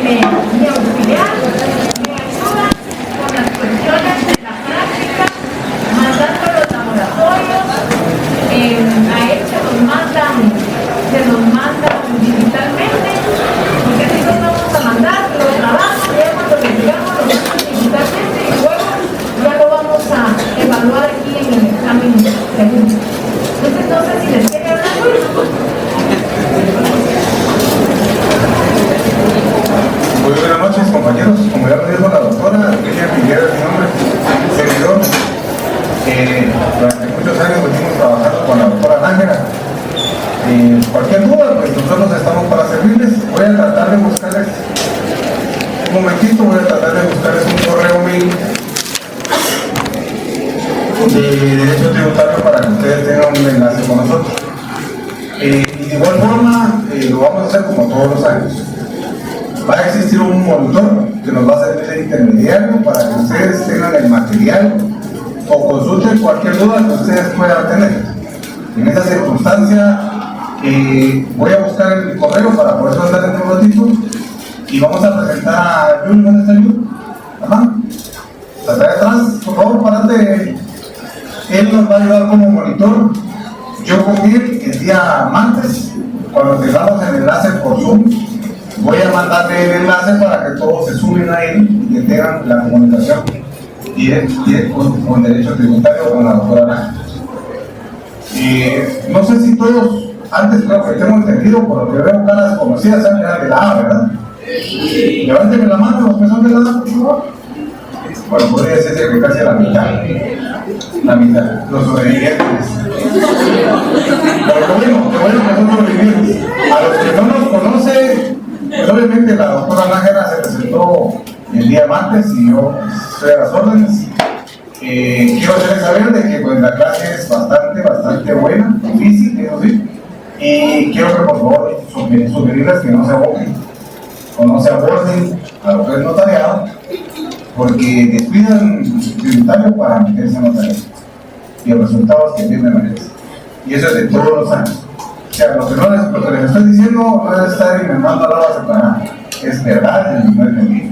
mi auxiliar me ayuda con las cuestiones de la práctica, mandando los laboratorios. A él se los mandan digitalmente, porque así los vamos a mandar, los trabajos, ya cuando les digamos los mandan digitalmente y luego ya lo vamos a evaluar aquí en el examen segundo. Entonces no sé si les quiere hablar hoy. Muy buenas noches, compañeros. Como ya lo dijo la doctora, Lilia Figueroa es mi nombre, servidor. Durante muchos años venimos trabajando con la doctora Nájera. Cualquier duda, pues nosotros estamos para servirles. Voy a tratar de buscarles un momentito, voy a tratar de buscarles un correo mail de derecho tributario para que ustedes tengan un enlace con nosotros. De igual forma, lo vamos a hacer como todos los años. Va a existir un monitor que nos va a servir de intermediario para que ustedes tengan el material o consulten cualquier duda que ustedes puedan tener. En esta circunstancia, voy a buscar el correo para poder mandar en un ratito y vamos a presentar a Jun. ¿Dónde está Jun? Ajá. Hasta allá atrás, por favor, parate. Él nos va a ayudar como monitor. Yo con él el día martes, cuando tengamos el enlace por Zoom, voy a mandarle el enlace para que todos se sumen a él y que tengan la comunicación directa con derecho tributario con la doctora Nájera. No sé si todos, antes creo que tengo entendido, por lo que veo caras conocidas, sean de la A, ¿verdad? Levánteme la mano los que son de la A, por favor. Bueno, podría decirse que casi a la mitad, los sobrevivientes. Pero qué bueno que son sobrevivientes. A los que no nos conocen, pues obviamente la doctora Nájera se presentó el día martes y yo estoy a las órdenes. Quiero hacerles saber de que pues, la clase es bastante buena, difícil, eso sí, y quiero que por favor sugerirles que no se aboquen o no se aborden a lo que es notariado, porque descuidan tributario para meterse en notariado y los resultados que tienen merece. Y eso es de todos los años. O sea, lo que les estoy diciendo no es estar inventando la base para nada, es verdad y no es mentira.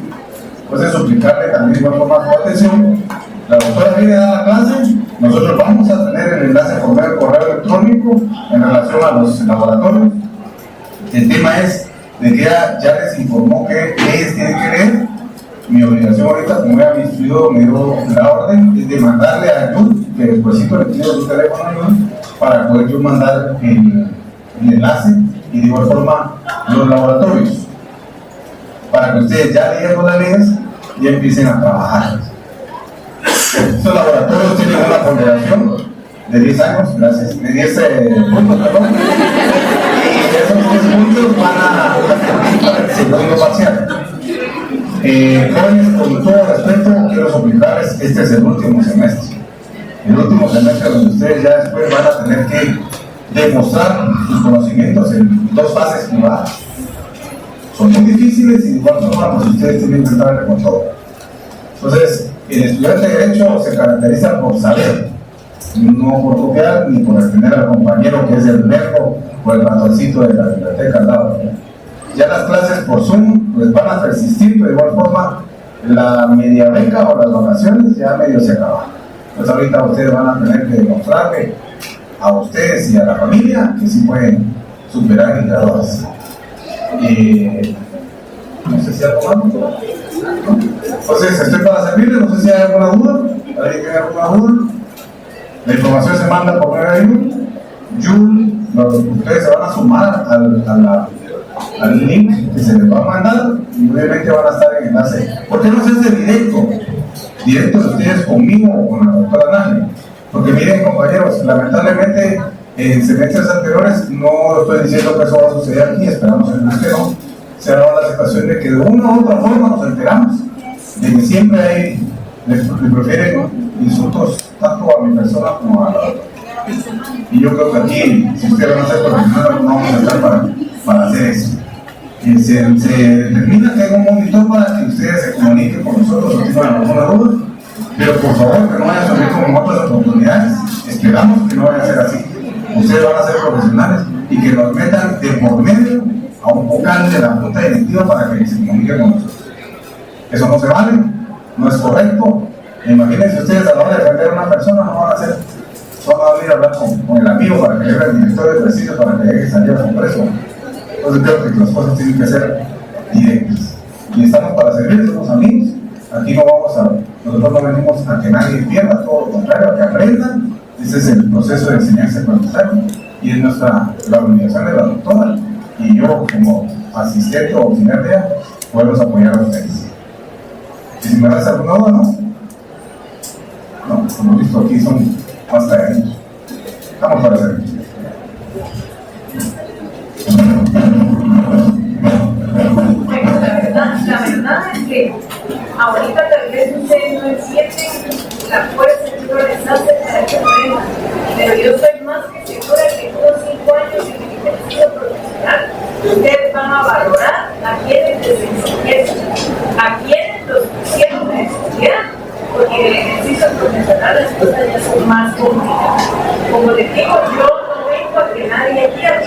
Entonces suplicarle también con más atención. La doctora viene a dar la clase, nosotros vamos a tener el enlace por medio del correo electrónico en relación a los laboratorios. El tema es de que ya les informó que leyes tienen que leer. Mi obligación ahorita, como ya me instruido, me dio la orden, es de mandarle a Jun, que después le pido su teléfono a Jun, para poder yo mandar el enlace y de igual forma los laboratorios, para que ustedes ya leyeron las leyes y empiecen a trabajar. Estos laboratorios tienen una ponderación de 10 años, gracias, de 10 puntos, perdón, y esos 10 puntos van a servir para el segundo parcial. Jóvenes, con todo respeto, quiero suplicarles, este es el último semestre. El último semestre donde ustedes ya después van a tener que demostrar sus conocimientos en 2 fases privadas. Son muy difíciles y de igual forma pues, ustedes tienen que entrarle con todo. Entonces, el estudiante de Derecho se caracteriza por saber, no por copiar ni por extender al compañero que es el verbo o el ratoncito de la biblioteca al lado, ¿verdad? Ya las clases por Zoom pues van a persistir, pero de igual forma la media beca o las vacaciones ya medio se acaban. Pues ahorita ustedes van a tener que demostrarle a ustedes y a la familia que sí pueden superar y graduarse. No sé si algo más, ¿no? Entonces estoy para servirles, no sé si hay alguna duda. ¿Alguien tiene alguna duda? La información se manda por medio de Jun. Ustedes se van a sumar al link que se les va a mandar y obviamente van a estar en enlace. ¿Por qué no se hace directo de ustedes conmigo o con la doctora Nájera? Porque miren, compañeros, lamentablemente en semestres anteriores, no estoy diciendo que eso va a suceder aquí, esperamos en el que no, se ha dado la situación de que de una u otra forma nos enteramos de que siempre le prefieren insultos tanto a mi persona como a la otra. Y yo creo que aquí, si ustedes van a ser profesionales, no vamos a estar para hacer eso. Se determina que hay un monitor para que ustedes se comuniquen con nosotros o tengan alguna duda, pero por favor que no vayan a salir como otras oportunidades. Esperamos que no vaya a ser así. Ustedes van a ser profesionales y que nos metan de por medio a un vocal de la junta directiva para que se comuniquen. comuniquen con nosotros. Eso no se vale, no es correcto. Imagínense ustedes a la hora de defender a una persona, no van a hacer, solo van a ir a hablar con el amigo para que le el director de presidio para que deje salir a su preso. Entonces creo que las cosas tienen que ser directas. Y estamos para servir, somos amigos. Aquí no vamos a, nosotros no venimos a que nadie pierda, todo lo contrario, a que aprendan. Ese es el proceso de enseñanza aprendizaje y es la obligación de la doctora. Y yo como asistente o auxiliar de ella, podemos apoyar a ustedes. Y si me das alguna duda, ¿no? No, como visto aquí son más tareas. Estamos para servir. La verdad es que ahorita tal vez ustedes no entienden la fuerza que uno les hace para que aprendan, pero yo soy más que segura que en unos 5 años en el ejercicio profesional ustedes van a valorar a quienes les enseñaron, a quienes los pusieron a estudiar, porque en el ejercicio profesional las cosas ya son más complicadas. Como les digo, yo no vengo a que nadie quiera,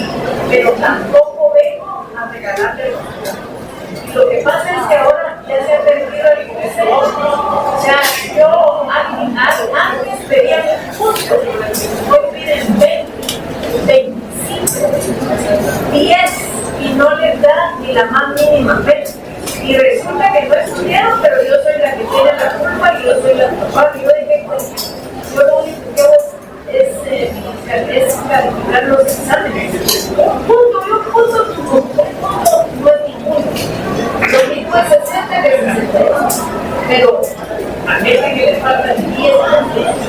pero tampoco vengo a regalarle los estudiantes. Lo que pasa es que ahora ya se ha perdido el ingreso. O sea, yo antes pedía justo, hoy piden 20, 25, 10 y no les da ni la más mínima fe. Y resulta que no estudiaron, pero yo soy la que tiene la culpa y yo soy la culpable. Yo lo único que hago es calificar los exámenes. Un punto no es ninguno. Lo mismo es 60 de 62. Pero a veces que les faltan 10,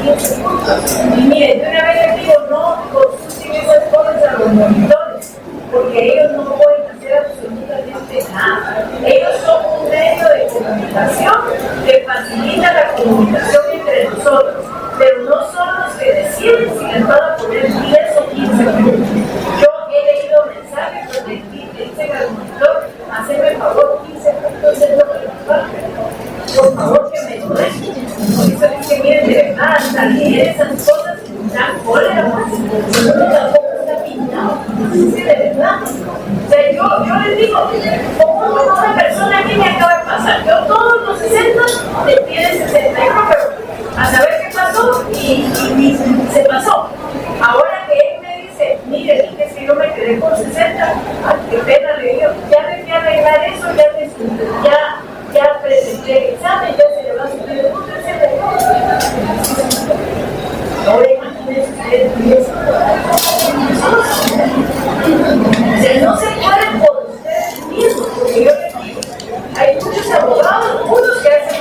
15 puntos. Y miren, de una vez les digo, no consulten esas cosas a los monitores, porque ellos no pueden hacer absolutamente nada. Ellos son un medio de comunicación que facilita la comunicación entre nosotros, pero no son los que deciden si les van a poner 10 o 15 puntos. Yo he leído mensajes donde dicen al monitor, hazme el favor, 15 puntos es lo que les falta. Por favor que me lo den. Por eso es que miren, de verdad, hasta leer esas cosas dan cólera, porque uno tampoco está pintado. Sí, de verdad. O sea, yo les digo, como una persona que me acaba de pasar, yo todos los 60 le piden 61, pero a saber qué pasó y se pasó. Ahora que él me dice, mire, dije que yo me quedé con 60, ay, qué pena, le digo, ya me fui a arreglar eso, ya presenté el examen, ya se le va a subir el punto, etc. Ahora imagínense ustedes 10. O sea, no se pueden por ustedes mismos, porque yo les digo, hay muchos abogados, unos que hacen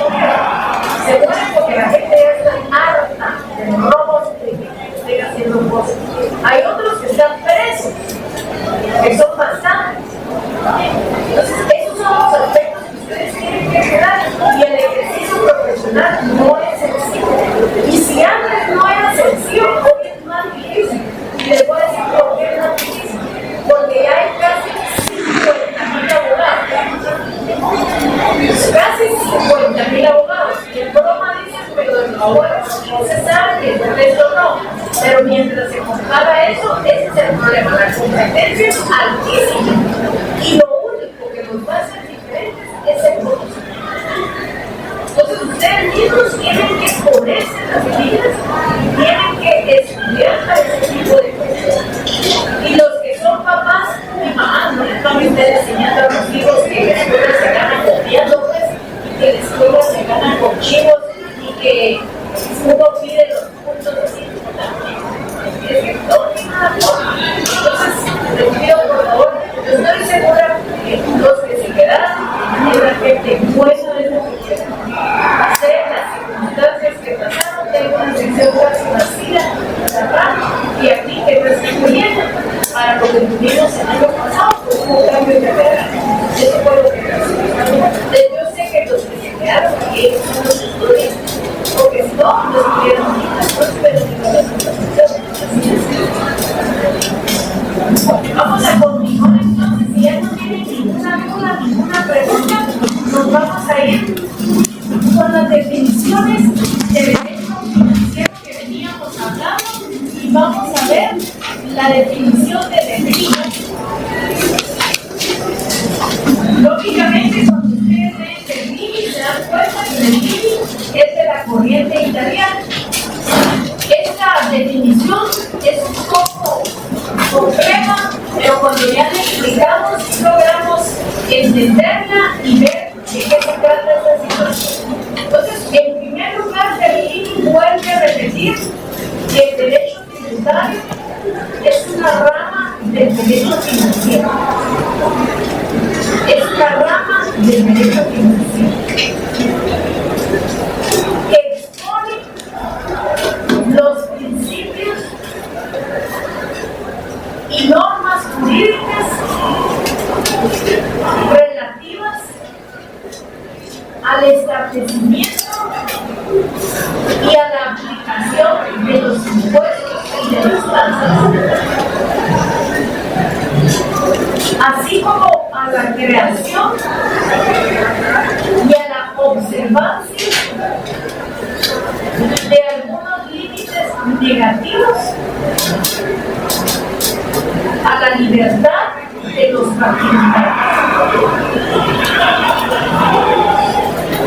se mueren porque la gente ya está harta de los robos, de que estén haciendo cosas. Hay otros que están presos, que son bastantes. Entonces, esos son los aspectos que ustedes tienen que cuidar, y el ejercicio profesional no es sencillo. Y si antes no era sencillo, hoy es más difícil. Y les voy a decir por qué es más difícil. Porque ya hay casi 50,000 abogados. Casi 50,000 abogados. Y el broma dice, pero de los abogados no se sabe, y el resto no. Pero mientras se compara eso, ese es el problema. La competencia es altísima. Y lo único que nos va a hacer diferentes es el conocimiento. Entonces ustedes mismos tienen que ponerse las vidas y tienen que estudiar a ese tipo de cosas. Y los que son papás, mi mamá no les va a estar enseñando a los hijos que en la escuela se ganan copiando, pues, y que en la escuela se ganan con chivos y que uno pide los puntos así. Es que todo tiene una forma. Entonces, les pido por favor, yo estoy segura que los que se quedaron es la gente buena de lo que quieren hacer, las circunstancias que pasaron, tengo una sección casi vacía, y aquí que entenderla y ver de qué se trata esta situación. Entonces, en primer lugar, Berlín vuelve a repetir que el derecho tributario es una rama del derecho financiero. Es una rama del derecho financiero que expone los principios y normas jurídicas relativas al establecimiento y a la aplicación de los impuestos y de las tasas, así como a la creación y a la observancia de algunos límites negativos a la libertad de los particulares,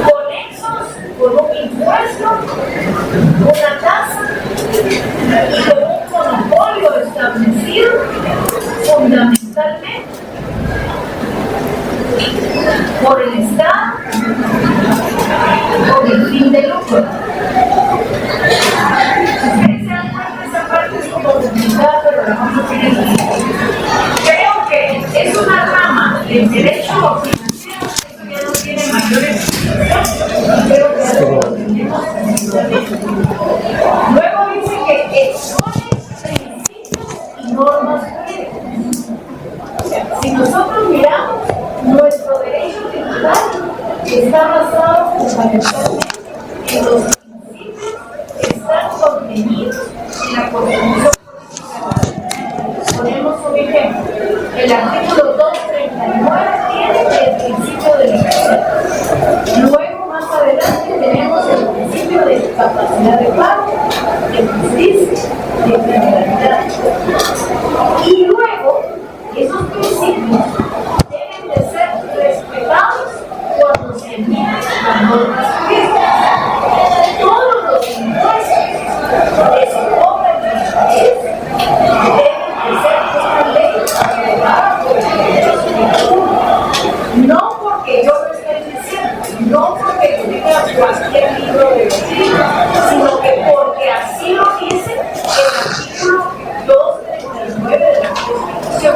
conexos con un impuesto, una tasa y con un monopolio establecido fundamentalmente por el Estado con el fin de lucro. Ustedes se dan cuenta, esa parte es como complicada, pero la vamos a tener. Creo que es una rama del derecho financiero, eso ya no tiene mayores explicaciones, pero que lo tenemos precisamente. Luego dice que expone principios y normas jurídicas. Si nosotros miramos, nuestro derecho tributario está basado fundamentalmente en los principios que están contenidos en la Constitución. Ponemos un ejemplo. El artículo 239 tiene el principio de legalidad. Luego, más adelante, tenemos el principio de capacidad de pago, de justicia, de criminalidad. Y luego, esos principios deben de ser respetados cuando se emiten las normas jurídicas. Todos los impuestos que se cobran en el país deben de ser una ley aprobada por el Congreso. No porque yo lo esté diciendo, no porque yo diga cualquier libro de doctrina, sino que porque así lo dice el artículo 239 de la Constitución.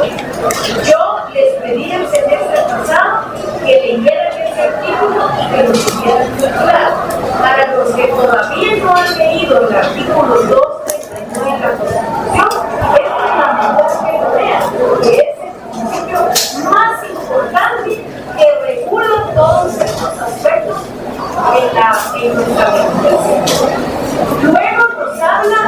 Yo les pedí el semestre pasado que leyeran ese artículo y que lo tuvieran muy claro. Para los que todavía no han leído el artículo 239 de la Constitución, esta es la manera que lo vean, porque es el principio más importante que regula todos estos aspectos en nuestra legislación. Luego nos habla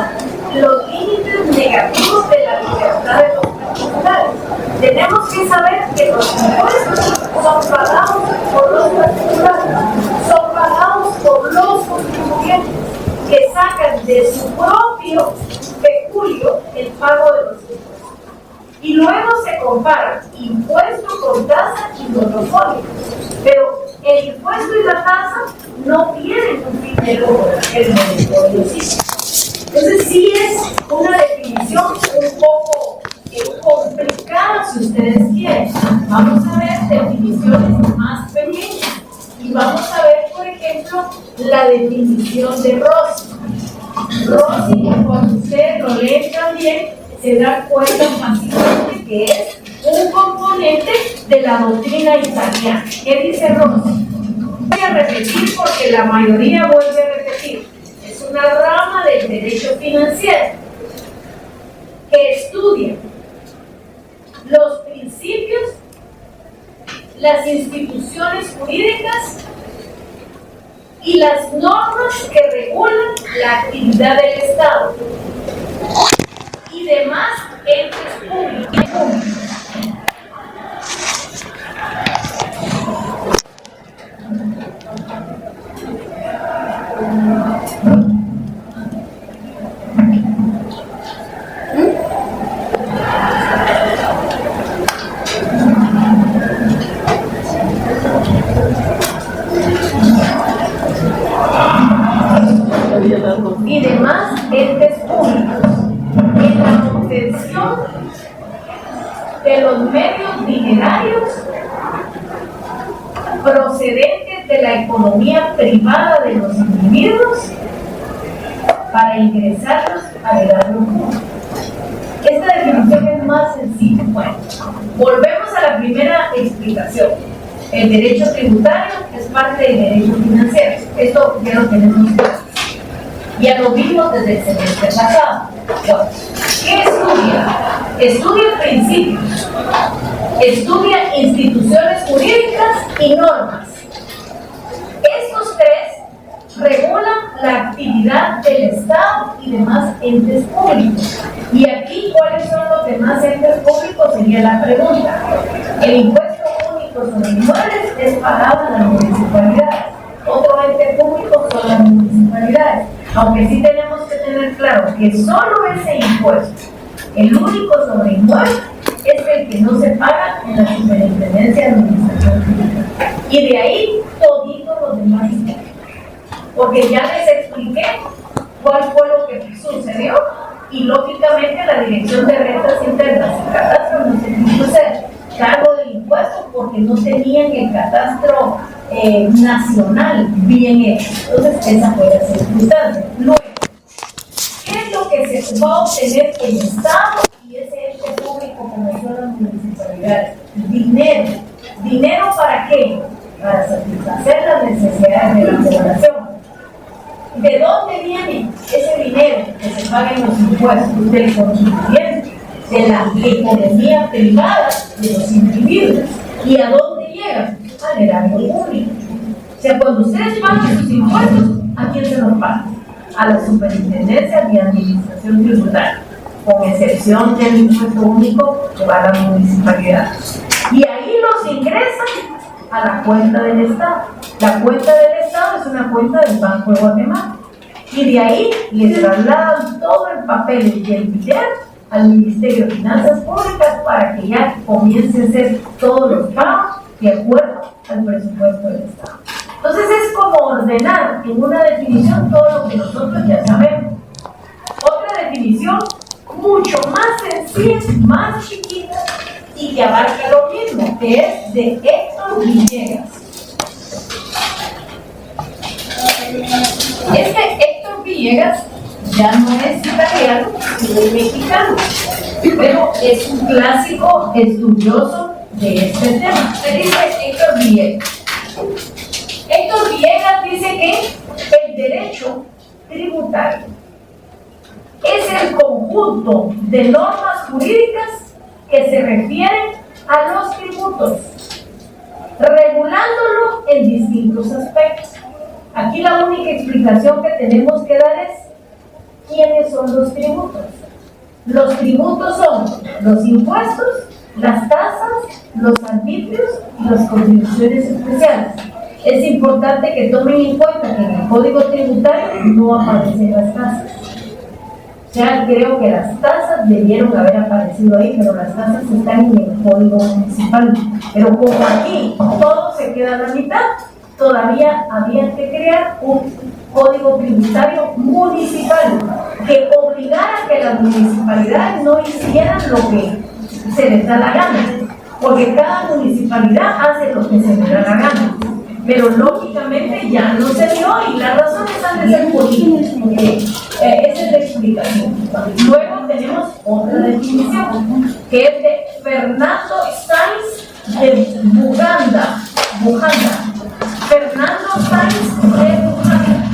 los límites negativos de la libertad de los particulares. Tenemos que saber que los impuestos son pagados por los particulares, son pagados por los contribuyentes que sacan de su propio peculio el pago de los impuestos. Y luego se comparan impuesto con tasa y monopolio. Pero el impuesto y la tasa no tienen un fin de lucro, el monopolio sí. Entonces sí es una definición un poco complicada si ustedes quieren. Vamos a ver definiciones más pequeñas y vamos a ver, por ejemplo, la definición de Rossi. Rossi, cuando ustedes lo leen también, se dan cuenta fácilmente que es un componente de la doctrina italiana. ¿Qué dice Rossi? Voy a repetir porque la mayoría vuelve a repetir. Es una rama del derecho financiero que estudia los principios, las instituciones jurídicas y las normas que regulan la actividad del Estado y demás entes públicos. Y demás entes públicos en la obtención de los medios dinerarios procedentes de la economía privada de los individuos para ingresarlos al erario público. Esta definición es más sencilla. Bueno, volvemos a la primera explicación. El derecho tributario es parte del derecho financiero. Esto ya lo tenemos claro. Ya lo vimos desde el semestre pasado. Bueno, ¿qué estudia? Estudia principios, estudia instituciones jurídicas y normas. Estos tres regulan la actividad del Estado y demás entes públicos. Y aquí, ¿cuáles son los demás entes públicos? Sería la pregunta. El impuesto único sobre inmuebles es pagado en las municipalidades. Otro ente público son las municipalidades. Aunque sí tenemos que tener claro que solo ese impuesto, el único sobre inmuebles, es el que no se paga en la Superintendencia de Administración Pública. Y de ahí toditos los demás impuestos. Porque ya les expliqué cuál fue lo que sucedió y lógicamente la Dirección de Rentas Internas y Catastro no se quiso hacer cargo del impuesto porque no tenían el catastro nacional bien hecho. Entonces esa fue la circunstancia. Luego, ¿qué es lo que se va a obtener el Estado y ese ente público como son las municipalidades? Dinero. ¿Dinero para qué? Para satisfacer las necesidades de la población. ¿De dónde viene ese dinero que se paga en los impuestos? Del contribuyente, de la economía privada de los individuos. ¿Y a dónde llega? Al erario público. O sea, cuando ustedes pagan sus impuestos, ¿a quién se los pagan? A la Superintendencia de Administración Tributaria, con excepción del impuesto único que va a la municipalidad. Y ahí los ingresan a la cuenta del Estado. La cuenta del Estado es una cuenta del Banco de Guatemala. Y de ahí les trasladan todo el papel y el dinero al Ministerio de Finanzas Públicas para que ya comience a hacer todos los pagos de acuerdo al presupuesto del Estado. Entonces es como ordenar en una definición todo lo que nosotros ya sabemos. Otra definición mucho más sencilla, más chiquita y que abarca lo mismo, que es de Héctor Villegas. Héctor Villegas ya no es italiano, sino es mexicano, pero es un clásico estudioso de este tema. Se dice Héctor Villegas. Héctor Villegas dice que el derecho tributario es el conjunto de normas jurídicas que se refieren a los tributos, regulándolo en distintos aspectos. Aquí la única explicación que tenemos que dar es ¿quiénes son los tributos? Los tributos son los impuestos, las tasas, los arbitrios y las contribuciones especiales. Es importante que tomen en cuenta que en el Código Tributario no aparecen las tasas. Ya creo que las tasas debieron haber aparecido ahí, pero las tasas están en el Código Municipal. Pero como aquí todo se queda a la mitad, todavía había que crear un Código Tributario Municipal que obligara a que las municipalidades no hicieran lo que se les da la gana, porque cada municipalidad hace lo que se les da la gana. Pero lógicamente ya no se dio y las razones han de ser políticas, porque esa es la explicación. Luego tenemos otra definición, que es de Fernando Sainz de Buganda. Fernando Sainz de Buganda.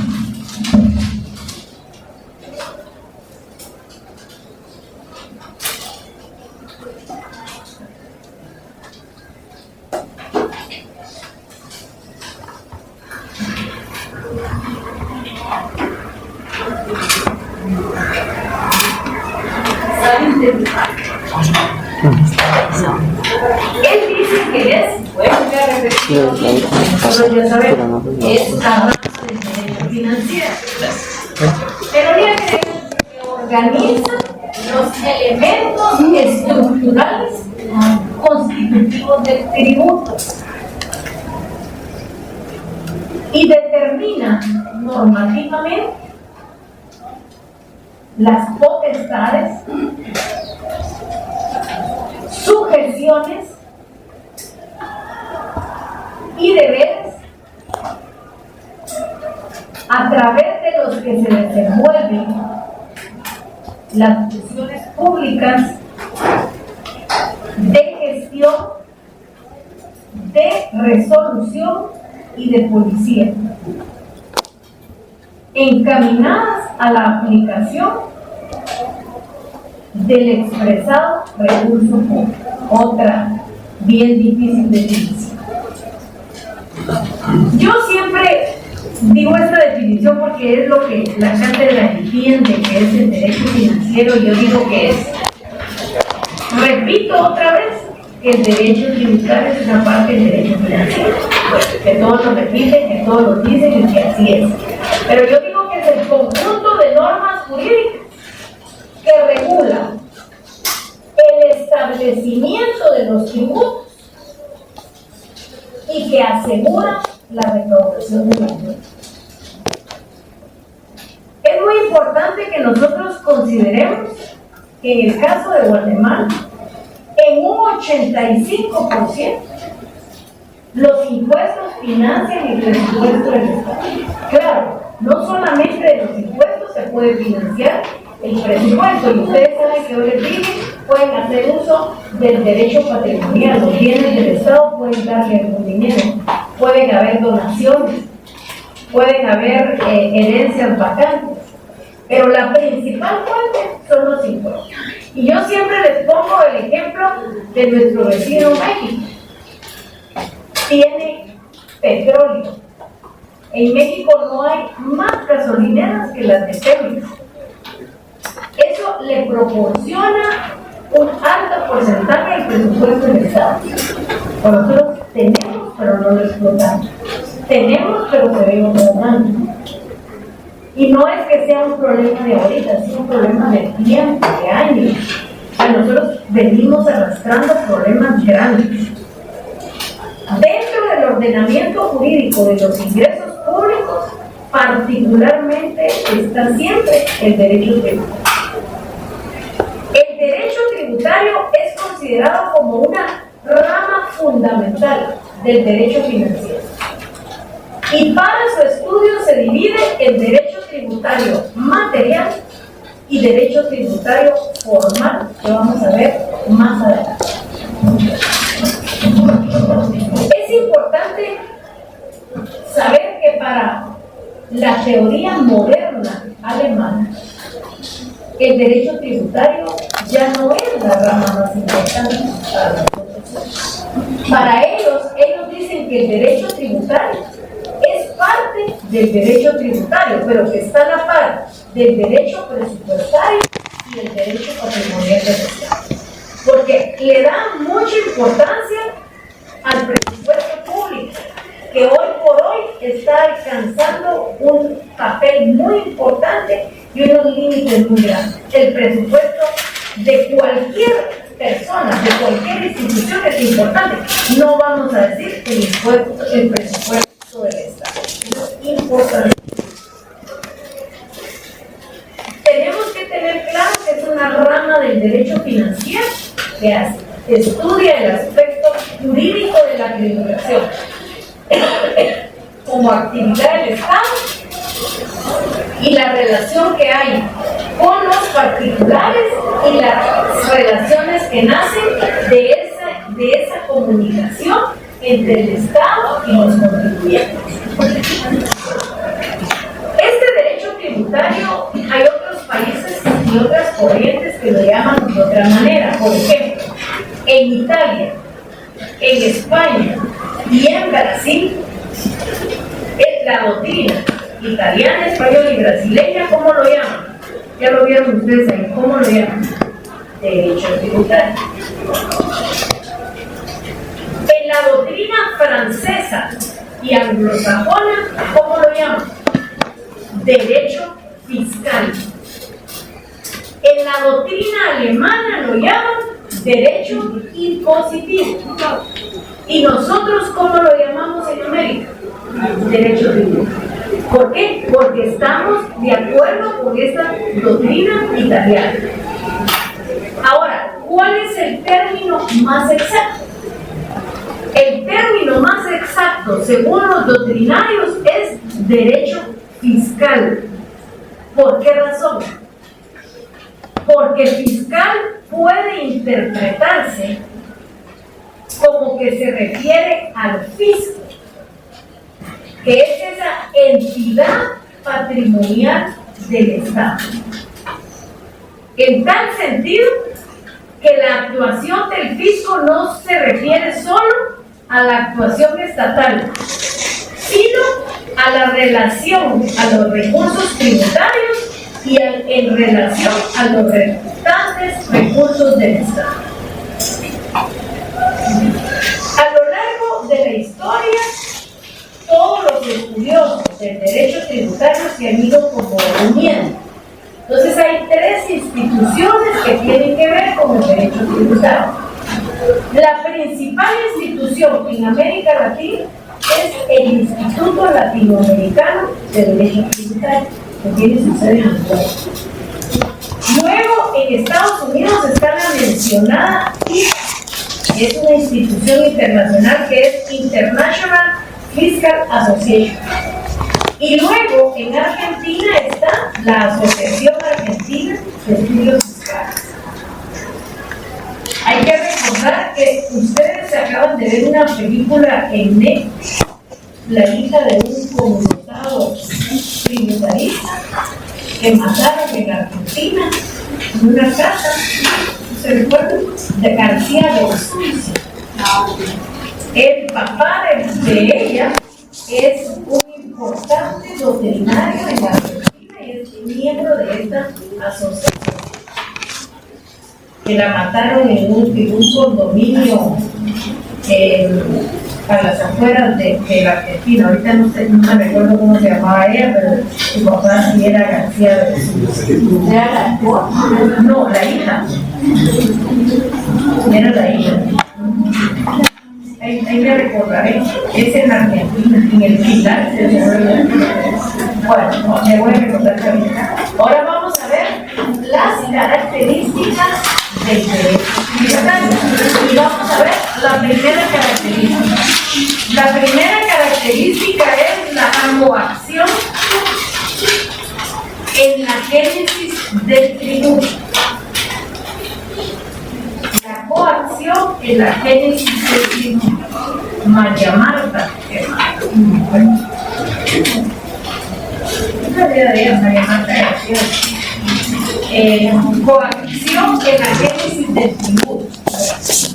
Él dice que es, bueno, ya repetido, pero ya sabemos, es la rama del derecho financiero. Pero ya que organiza los elementos estructurales constitutivos del tributo y determina normativamente las potestades, sujeciones y deberes que se desenvuelven las funciones públicas de gestión, de resolución y de policía, encaminadas a la aplicación del expresado recurso público. Otra bien difícil definición. Yo siempre digo esta definición porque es lo que la cátedra entiende que es el derecho financiero, y yo digo que es. Repito otra vez que el derecho tributario es una parte del derecho financiero, que todos lo repiten, que todos lo dicen y que así es. Pero yo digo que es el conjunto de normas jurídicas que regula el establecimiento de los tributos y que asegura la recaudación de la deuda. Es muy importante que nosotros consideremos que en el caso de Guatemala, en un 85%, los impuestos financian el presupuesto del Estado. Claro, no solamente de los impuestos se puede financiar el presupuesto, y ustedes saben que hoy les dije, pueden hacer uso del derecho patrimonial, los bienes del Estado pueden darle algún dinero, pueden haber donaciones, pueden haber herencias vacantes, pero la principal fuente son los impuestos. Y yo siempre les pongo el ejemplo de nuestro vecino México. Tiene petróleo. En México no hay más gasolineras que las de Pemex. Eso le proporciona un alto porcentaje del presupuesto del Estado. Nosotros tenemos, pero no lo explotamos. Tenemos, pero se ve gobernando. Y no es que sea un problema de ahorita, es un problema de tiempo, de años. Nosotros venimos arrastrando problemas grandes. Dentro del ordenamiento jurídico de los ingresos públicos, particularmente está siempre el derecho tributario. El derecho tributario es considerado como una rama fundamental del derecho financiero. Y para su estudio se divide en derecho tributario material y derecho tributario formal, que vamos a ver más adelante. Es importante saber que para la teoría moderna alemana, el derecho tributario ya no es la rama más importante para nosotros. Para ellos dicen que el derecho tributario es parte del derecho tributario, pero que está a la par del derecho presupuestario y el derecho patrimonial del Estado. Porque le dan mucha importancia al presupuesto público, que hoy por hoy está alcanzando un papel muy importante y unos límites muy grandes. El presupuesto de cualquier persona, de cualquier institución es importante. No vamos a decir que el presupuesto del Estado. Es importante. Tenemos que tener claro que es una rama del derecho financiero que estudia el aspecto jurídico de la tributación como actividad del Estado y la relación que hay con los particulares y las relaciones que nacen de esa comunicación entre el Estado y los contribuyentes. Este derecho tributario, hay otros países y otras corrientes que lo llaman de otra manera. Por ejemplo, en Italia, en España y en Brasil, es la doctrina italiana, española y brasileña. ¿Cómo lo llaman? Ya lo vieron ustedes ahí. ¿Cómo lo llaman? Derecho tributario. En la doctrina francesa y anglosajona, ¿cómo lo llaman? Derecho fiscal. En la doctrina alemana lo llaman derecho impositivo. ¿Y nosotros cómo lo llamamos en América? Derecho tributario. ¿Por qué? Porque estamos de acuerdo con esta doctrina italiana. Ahora, ¿cuál es el término más exacto? El término más exacto, según los doctrinarios, es derecho fiscal. ¿Por qué razón? Porque fiscal puede interpretarse como que se refiere al fisco, que es esa entidad patrimonial del Estado. En tal sentido que la actuación del fisco no se refiere solo a la actuación estatal, sino a la relación a los recursos tributarios y en relación a los restantes recursos del Estado. A lo largo de la historia, todos los estudiosos del derecho tributario se han ido como uniendo. Entonces hay tres instituciones que tienen que ver con el derecho tributario. La principal institución en América Latina es el Instituto Latinoamericano de Derecho Tributario, que tiene su sede en Uruguay. Luego, en Estados Unidos está la mencionada IFA, que es una institución internacional que es International Fiscal Association. Y luego, en Argentina está la Asociación Argentina de Estudios Fiscales. Hay que recordar que ustedes acaban de ver una película en Netflix, la hija de un connotado tributarista que mataron en Argentina, en una casa, ¿se recuerdan? De García de Suiza. El papá de ella es un importante veterinario en Argentina y es miembro de esta asociación. Que la mataron en un condominio a las afueras de la Argentina. Ahorita no me recuerdo cómo se llamaba ella, pero su papá sí era García de Suiza. No, la hija. Era la hija. Ahí me recordaré. Es en Argentina, en el Pilar. Bueno, me voy a recordar también. Ahora vamos a ver las características del derecho tributario. Y vamos a ver la primera característica. La primera característica es la coacción en la génesis del tributo. La coacción en la génesis del tributo. María Marta. María Marta. Coacción en la génesis del tributo.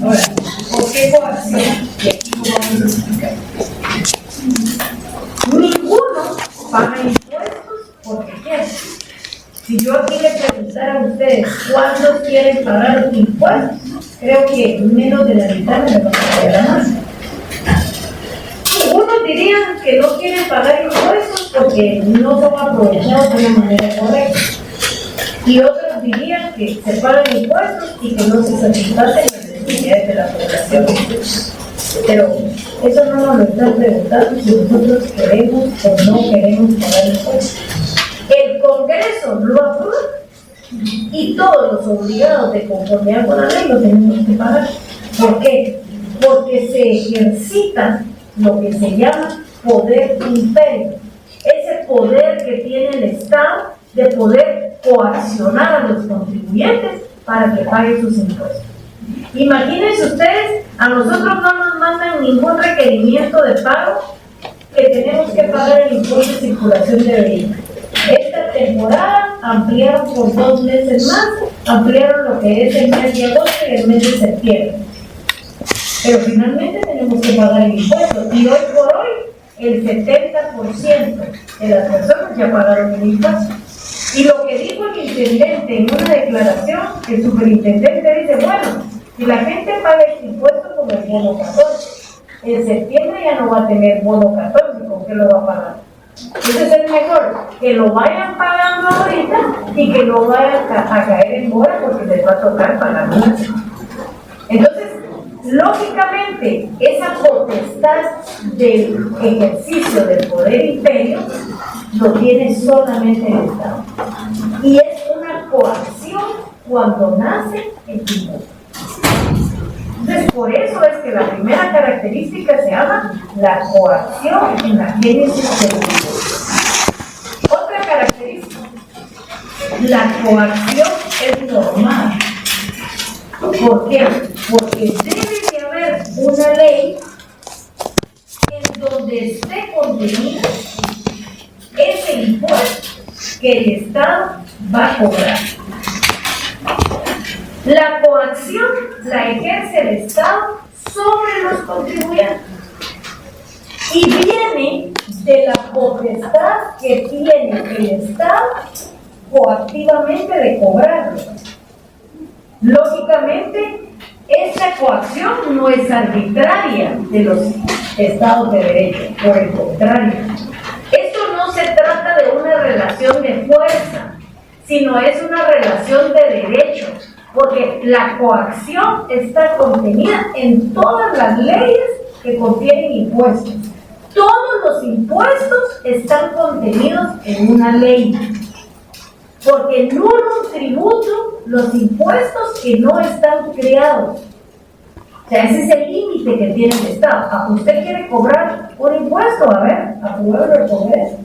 Ahora, ¿por qué coacción? Y aquí lo vamos a explicar. Ninguno paga impuestos porque quiere. Si yo aquí le preguntara a ustedes cuántos quieren pagar impuestos, creo que menos de la mitad me lo van a dar la mano. Algunos dirían que no quieren pagar impuestos porque no son aprovechados de una manera correcta. Y otros dirían que se pagan impuestos y que no se satisfacen las necesidades de la población. Pero eso no nos lo están preguntando si nosotros queremos o no queremos pagar impuestos. El Congreso lo aprueba y todos los obligados de conformidad con la ley lo tenemos que pagar. ¿Por qué? Porque se ejercita lo que se llama poder imperio. Ese poder que tiene el Estado de poder coaccionar a los contribuyentes para que paguen sus impuestos. Imagínense ustedes, a nosotros no nos mandan ningún requerimiento de pago que tenemos que pagar el impuesto de circulación de vehículos. Esta temporada ampliaron por 2 meses más, ampliaron lo que es el mes de agosto y el mes de septiembre. Pero finalmente tenemos que pagar el impuesto y hoy por hoy el 70% de las personas ya pagaron el impuesto. Y lo que dijo el intendente en una declaración, el superintendente dice, bueno, si la gente paga el impuesto con el bono 14, en septiembre ya no va a tener bono 14, ¿con qué lo va a pagar? Entonces es mejor que lo vayan pagando ahorita y que no vayan a caer en mora porque les va a tocar pagar mucho. Entonces, lógicamente, esa potestad del ejercicio del poder imperio lo tiene solamente el Estado. Y es una coacción cuando nace el tributo. Entonces, por eso es que la primera característica se llama la coacción en la génesis del tributo. Otra característica, la coacción es normal. ¿Por qué? Porque debe de haber una ley en donde esté contenida ese impuesto que el Estado va a cobrar. La coacción la ejerce el Estado sobre los contribuyentes y viene de la potestad que tiene el Estado coactivamente de cobrarlo. Lógicamente, esta coacción no es arbitraria de los Estados de Derecho, por el contrario. Esto no se trata de una relación de fuerza, sino es una relación de derecho, porque la coacción está contenida en todas las leyes que contienen impuestos. Todos los impuestos están contenidos en una ley, porque no los tributo los impuestos que no están creados. O sea, ese es el límite que tiene el Estado. Usted quiere cobrar un impuesto, a ver, apruébelo el Congreso,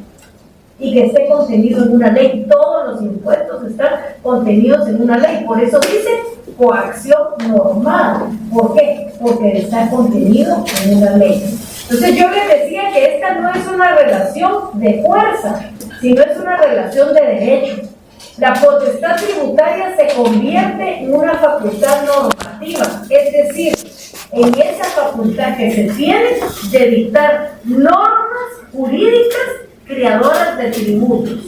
y que esté contenido en una ley. Todos los impuestos están contenidos en una ley. Por eso dice coacción normal. ¿Por qué? Porque está contenido en una ley. Entonces yo les decía que esta no es una relación de fuerza, sino es una relación de derecho. La potestad tributaria se convierte en una facultad normativa, es decir, en esa facultad que se tiene de dictar normas jurídicas creadoras de tributos.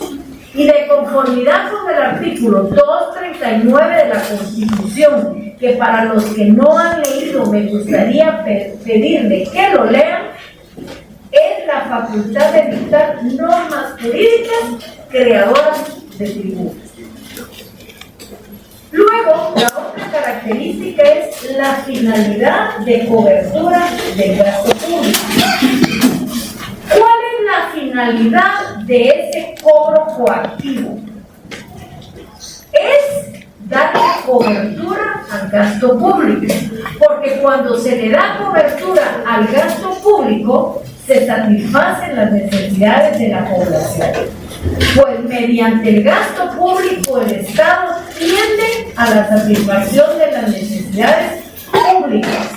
Y de conformidad con el artículo 239 de la Constitución, que para los que no han leído me gustaría pedirle que lo lean, es la facultad de dictar normas jurídicas creadoras de tributos. Luego, la otra característica es la finalidad de cobertura del gasto público. ¿Cuál es la finalidad de ese cobro coactivo? Es darle cobertura al gasto público, porque cuando se le da cobertura al gasto público, se satisfacen las necesidades de la población. Pues mediante el gasto público el Estado tiende a la satisfacción de las necesidades públicas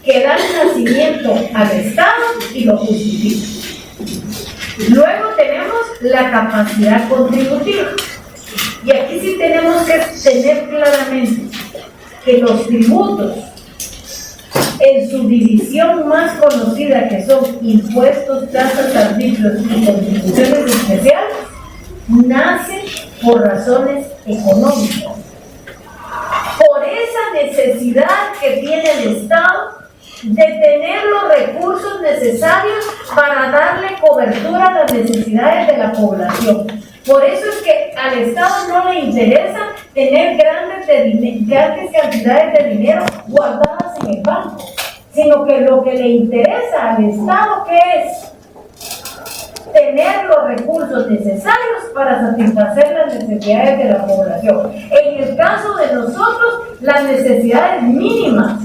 que dan nacimiento al Estado y lo justifican. Luego tenemos la capacidad contributiva. Y aquí sí tenemos que tener claramente que los tributos, en su división más conocida, que son impuestos, tasas, arbitrios y contribuciones especiales, nacen por razones económicas. Por esa necesidad que tiene el Estado de tener los recursos necesarios para darle cobertura a las necesidades de la población. Por eso es que al Estado no le interesa tener grandes cantidades de dinero guardadas en el banco, sino que lo que le interesa al Estado, ¿qué es? Tener los recursos necesarios para satisfacer las necesidades de la población. En el caso de nosotros, las necesidades mínimas: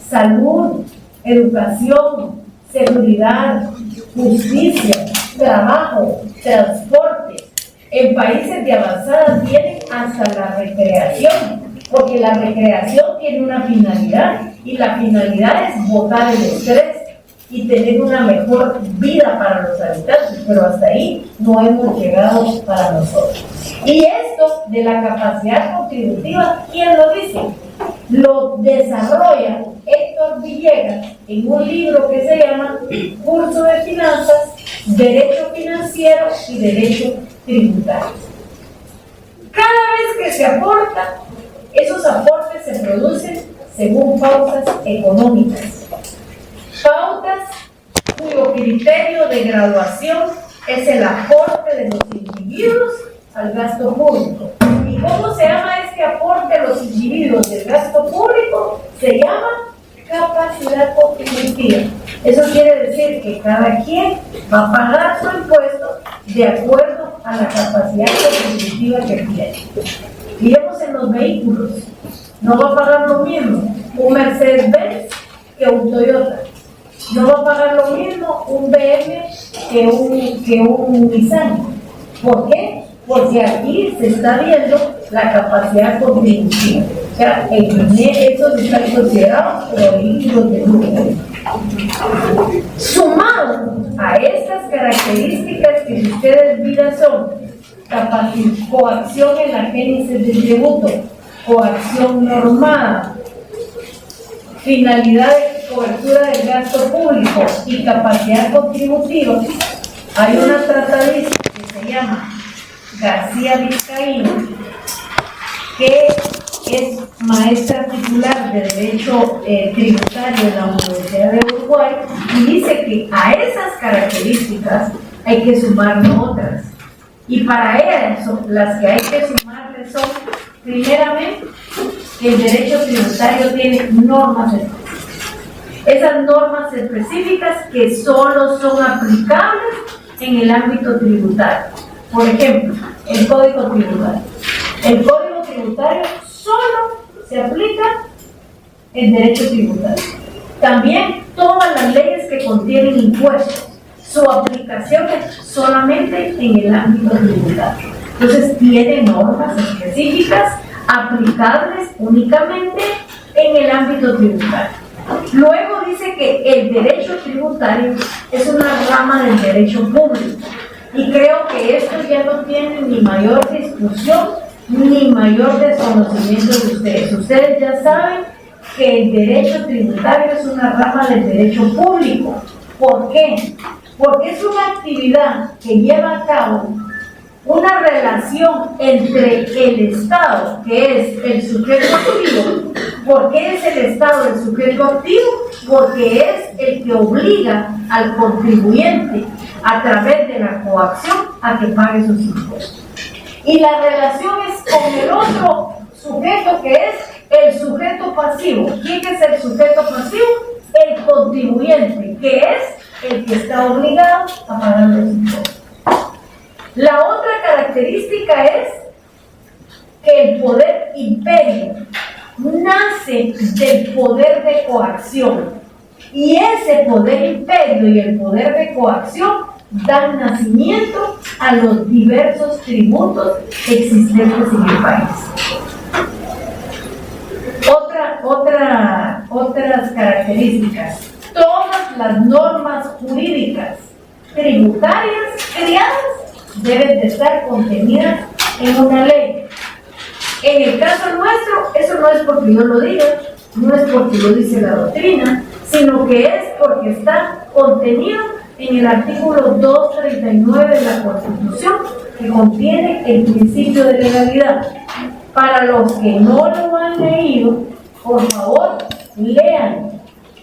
salud, educación, seguridad, justicia, trabajo, transporte. En países de avanzada tienen hasta la recreación, porque la recreación tiene una finalidad, y la finalidad es botar el estrés y tener una mejor vida para los habitantes, pero hasta ahí no hemos llegado para nosotros. Y esto de la capacidad contributiva, ¿quién lo dice? Lo desarrolla Héctor Villegas en un libro que se llama Curso de Finanzas, Derecho Financiero y Derecho Tributario. Cada vez que se aporta, esos aportes se producen según pautas económicas. Pautas cuyo criterio de graduación es el aporte de los individuos al gasto público. ¿Y cómo se llama este aporte de los individuos del gasto público? Se llama capacidad contributiva. Eso quiere decir que cada quien va a pagar su impuesto de acuerdo a la capacidad contributiva que tiene. Miremos en los vehículos. No va a pagar lo mismo un Mercedes-Benz que un Toyota. No va a pagar lo mismo un BM que un Nissan. ¿Por qué? porque aquí se está viendo la capacidad contributiva. O sea, esos están considerados prohibidos de lucro. Sumado a estas características que si ustedes miran son coacción en la génesis del tributo, coacción normada, finalidad de cobertura del gasto público y capacidad contributiva, hay una tratadista que se llama García Vizcaíno, que es maestra titular de Derecho Tributario en la Universidad de Uruguay, y dice que a esas características hay que sumarle otras. Y para eso, las que hay que sumarle son, primeramente, que el derecho tributario tiene normas específicas. Esas normas específicas que solo son aplicables en el ámbito tributario. Por ejemplo, el Código Tributario. El Código Tributario solo se aplica en derecho tributario. También todas las leyes que contienen impuestos, su aplicación es solamente en el ámbito tributario. Entonces tiene normas específicas aplicables únicamente en el ámbito tributario. Luego dice que el derecho tributario es una rama del derecho público, y creo que esto ya no tiene ni mayor discusión ni mayor desconocimiento de ustedes. Ustedes ya saben que el derecho tributario es una rama del derecho público. ¿Por qué? Porque es una actividad que lleva a cabo una relación entre el Estado, que es el sujeto activo. ¿Por qué es el Estado el sujeto activo? Porque es el que obliga al contribuyente a través de la coacción a que pague sus impuestos. Y la relación es con el otro sujeto, que es el sujeto pasivo. ¿Quién es el sujeto pasivo? El contribuyente, que es el que está obligado a pagar los impuestos. La otra característica es que el poder imperio nace del poder de coacción, y ese poder imperio y el poder de coacción dan nacimiento a los diversos tributos existentes en el país. Otras características: todas las normas jurídicas tributarias creadas deben de estar contenidas en una ley. En el caso nuestro, eso no es porque yo lo diga, no es porque lo dice la doctrina, sino que es porque está contenido en el artículo 239 de la Constitución, que contiene el principio de legalidad. Para los que no lo han leído, por favor, lean.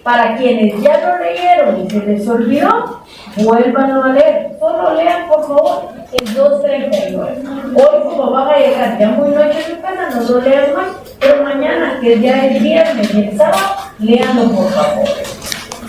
Para quienes ya lo leyeron y se les olvidó, vuélvanlo a leer. Solo lean, por favor, el 239. Hoy, como van a llegar ya muy noche a su casa, no lo lean más, pero mañana, que ya es viernes y el sábado, leanlo, por favor.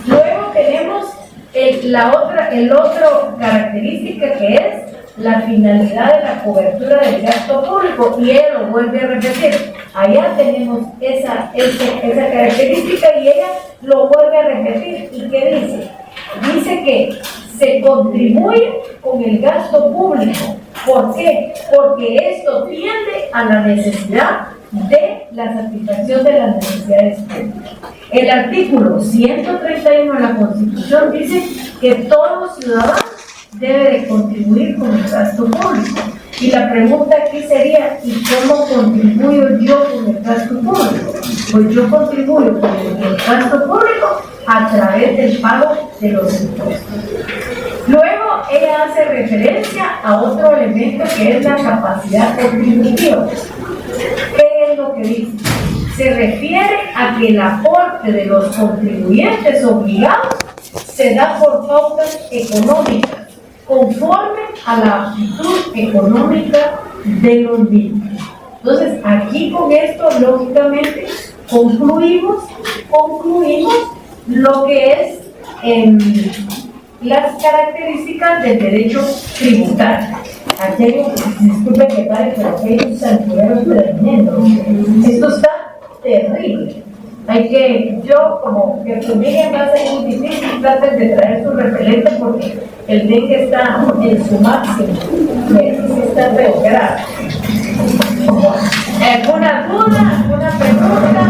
Luego tenemos el otro característica, que es la finalidad de la cobertura del gasto público, y él lo vuelve a repetir. Allá tenemos esa característica, y ella lo vuelve a repetir. ¿Y qué dice? Dice que se contribuye con el gasto público. ¿Por qué? Porque esto tiende a la necesidad de la satisfacción de las necesidades públicas. El artículo 131 de la Constitución dice que todo ciudadano debe de contribuir con el gasto público. Y la pregunta aquí sería: ¿y cómo contribuyo yo con el gasto público? Pues yo contribuyo con el gasto público a través del pago de los impuestos. Luego ella hace referencia a otro elemento, que es la capacidad contributiva. ¿Qué es lo que dice? Se refiere a que el aporte de los contribuyentes obligados se da por pautas económicas, conforme a la aptitud económica de los mismos. Entonces, aquí con esto, lógicamente, concluimos lo que es las características del derecho tributario. Aquí hay disculpen que pare, pero aquí hay un santuario tremendo. Esto está terrible. Hay que, yo como que familia va a ser muy difícil, traten de traer su repelente porque el dengue está en su máximo, está feo grave. ¿Alguna duda? ¿Alguna pregunta?